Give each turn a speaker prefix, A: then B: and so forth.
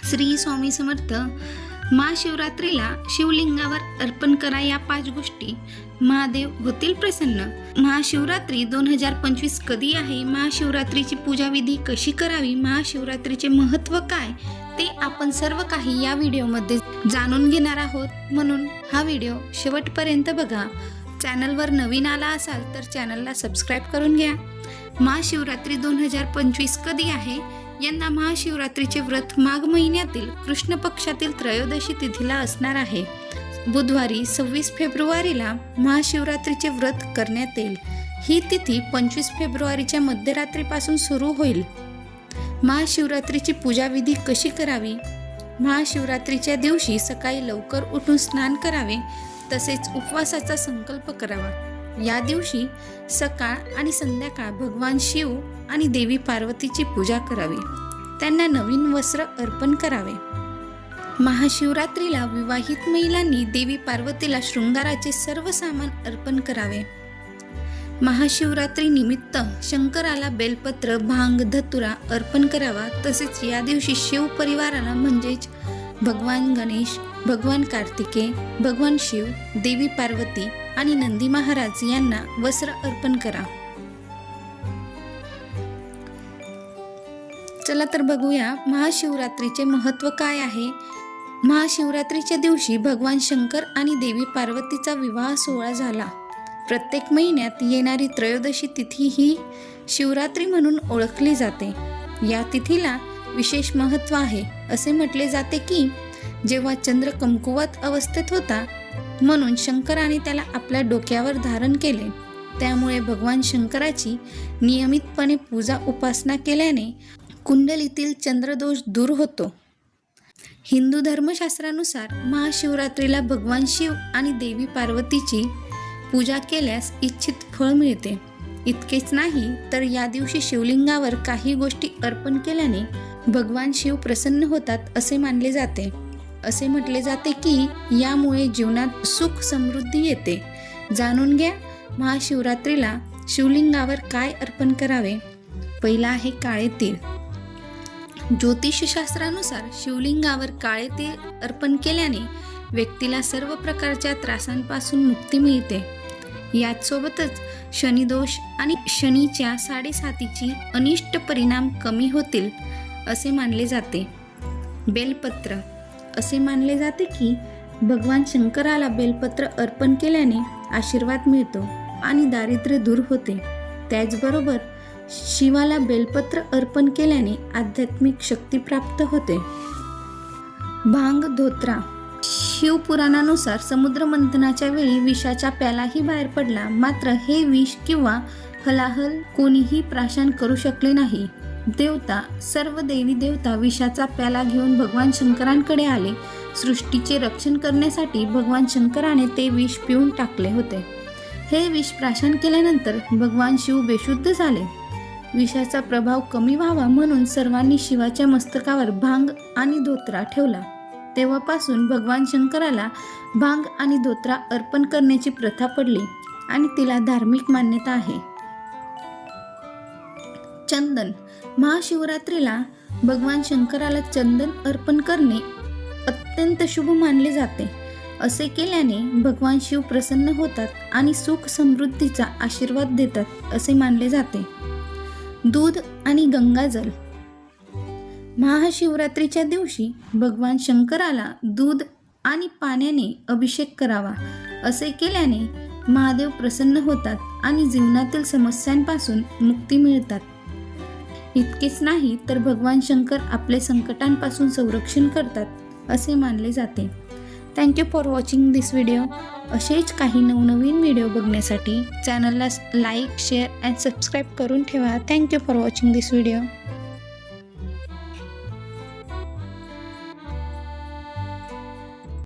A: श्री स्वामी समर्थ। महाशिवरात्रीला शिवलिंगावर अर्पण करा या 5 गोष्टी, महादेव होतील प्रसन्न। महाशिवरात्री 2025 कधी आहे, महाशिवरात्रीची पूजाविधी कशी करावी, महाशिवरात्रीचे महत्त्व काय, ते आपण सर्व काही या व्हिडिओमध्ये जाणून घेणार आहोत। म्हणून हा व्हिडिओ शेवटपर्यंत बघा। चॅनलवर नवीन आला असाल तर चॅनलला सबस्क्राईब करून घ्या। महाशिवरात्री 2025 कधी आहे? यंदा महाशिवरात्रीचे व्रत माघ महिन्यातील कृष्ण पक्षातील त्रयोदशी तिथीला असणार आहे। बुधवारी 26 फेब्रुवारीला महाशिवरात्रीचे व्रत करण्यात येईल। ही तिथी 25 फेब्रुवारीच्या मध्यरात्रीपासून सुरू होईल। महाशिवरात्रीची पूजाविधी कशी करावी? महाशिवरात्रीच्या दिवशी सकाळी लवकर उठून स्नान करावे, तसेच उपवासाचा संकल्प करावा। या दिवशी सकाळ आणि संध्याकाळ भगवान शिव आणि देवी पार्वतीची पूजा करावी, त्यांना नवीन वस्त्र अर्पण करावे। महाशिवरात्रीला विवाहित महिलांनी देवी पार्वतीला शृंगाराचे सर्व सामान अर्पण करावे। महाशिवरात्री निमित्त शंकराला बेलपत्र, भांग, धतुरा अर्पण करावा। तसेच या दिवशी शिव परिवाराला म्हणजेच भगवान गणेश, भगवान कार्तिकेय, भगवान शिव, देवी पार्वती आणि नंदी महाराज यांना वस्त्र अर्पण करा। चला तर बघूया महाशिवरात्रीचे महत्त्व काय आहे। महाशिवरात्रीच्या दिवशी भगवान शंकर आणि देवी पार्वतीचा विवाह सोहळा झाला। प्रत्येक महिन्यात येणारी त्रयोदशी तिथी ही शिवरात्री म्हणून ओळखली जाते। या तिथीला विशेष महत्त्व आहे। असे म्हटले जाते की जेव्हा चंद्र कमकुवत अवस्थेत होता, म्हणून शंकराने त्याला आपल्या डोक्यावर धारण केले। त्यामुळे भगवान शंकराची नियमितपणे पूजा उपासना केल्याने कुंडलीतील चंद्रदोष दूर होतो। हिंदू धर्मशास्त्रानुसार महाशिवरात्रीला भगवान शिव आणि देवी पार्वतीची पूजा केल्यास इच्छित फळ मिळते। इतकेच नाही तर या दिवशी शिवलिंगावर काही गोष्टी अर्पण केल्याने भगवान शिव प्रसन्न होतात असे मानले जाते। असे म्हटले जाते की यामुळे जीवनात सुख समृद्धी येते। जाणून घ्या महाशिवरात्रीला शिवलिंगावर काय अर्पण करावे। पहिला आहे काळे तीळ। ज्योतिषशास्त्रानुसार शिवलिंगावर काळे तीळ अर्पण केल्याने व्यक्तीला सर्व प्रकारच्या त्रासांपासून मुक्ती मिळते। याच सोबतच शनिदोष आणि शनीच्या 7.5ची अनिष्ट परिणाम कमी होतील असे मानले जाते। बेलपत्र। असे मानले जाते की भगवान शंकराला बेलपत्र अर्पण केल्याने आशीर्वाद मिळतो आणि दारिद्र्य दूर होते। त्याचबरोबर शिवाला बेलपत्र अर्पण केल्याने आध्यात्मिक शक्ती प्राप्त होते। भांग, धोत्रा। शिवपुराणानुसार समुद्र मंथनाच्या वेळी विषाचा प्यालाही बाहेर पडला, मात्र हे विष किंवा हलाहल कोणीही प्राशन करू शकले नाही। देवता, सर्व देवी देवता विषाचा प्याला घेऊन भगवान शंकरांकडे आले। सृष्टीचे रक्षण करण्यासाठी भगवान शंकराने ते विष पिऊन टाकले होते। हे विष प्राशन केल्यानंतर भगवान शिव बेशुद्ध झाले। विषाचा प्रभाव कमी व्हावा म्हणून सर्वांनी शिवाच्या मस्तकावर भांग आणि धोत्रा ठेवला। तेव्हापासून भगवान शंकराला भांग आणि धोत्रा अर्पण करण्याची प्रथा पडली आणि तिला धार्मिक मान्यता आहे। चंदन। महाशिवरात्रीला भगवान शंकराला चंदन अर्पण करणे अत्यंत शुभ मानले जाते। असे केल्याने भगवान शिव प्रसन्न होतात आणि सुख समृद्धीचा आशीर्वाद देतात असे मानले जाते। दूध आणि गंगाजल। महाशिवरात्रीच्या दिवशी भगवान शंकराला दूध आणि पाण्याने अभिषेक करावा। असे केल्याने महादेव प्रसन्न होतात आणि जीवनातील समस्यांपासून मुक्ती मिळतात। इतकेच नाही तर भगवान शंकर आपले संकटांपासून संरक्षण करतात असे मानले जाते। Thank you for watching this video. असेच काही नवनवीन व्हिडिओ बघण्यासाठी चॅनलला लाईक, शेअर अँड सबस्क्राईब करून ठेवा। Thank you for watching this video.